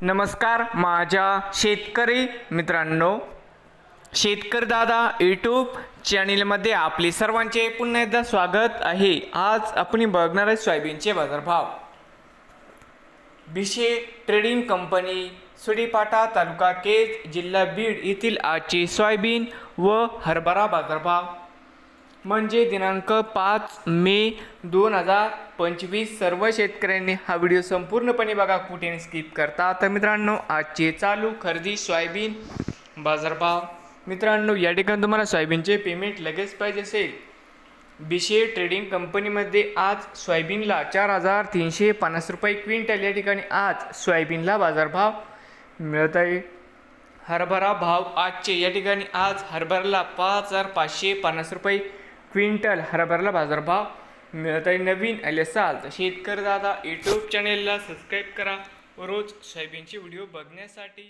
नमस्कार माझ्या शेतकरी मित्रांनो, शेतकरी दादा यूट्यूब चॅनलमध्ये आपले सर्वांचे पुन्हा एकदा स्वागत आहे। आज आपण बघणार आहे सोयाबीनचे बाजारभाव। भिशे ट्रेडिंग कंपनी, सुडीपाटा, तालुका केज, जिल्हा बीड येथील आजचे सोयाबीन व हरभरा बाजारभाव म्हणजे दिनांक 5 मे 2025। सर्व शेतकऱ्यांनी हा व्हिडिओ संपूर्णपणे बघा, कुठे स्किप करता। तर मित्रांनो, आजचे चालू खरेदी सोयाबीन बाजारभाव। मित्रांनो, या ठिकाणी तुम्हाला सोयाबीनचे पेमेंट लगेच पाहिजे असेल, भिशे ट्रेडिंग कंपनीमध्ये आज सोयाबीनला 4350 रुपये क्विंटल या ठिकाणी आज सोयाबीनला बाजारभाव मिळत आहे। हरभरा भाव आजचे या ठिकाणी आज हरभऱ्याला 5550 रुपये क्विंटल हरभऱ्याला बाजारभाव मिळत आहे। नवीन आले असाल तर शेतकरी दादा यूट्यूब चॅनेलला सबस्क्राईब करा व रोज सोयाबीनचे व्हिडिओ बघण्यासाठी।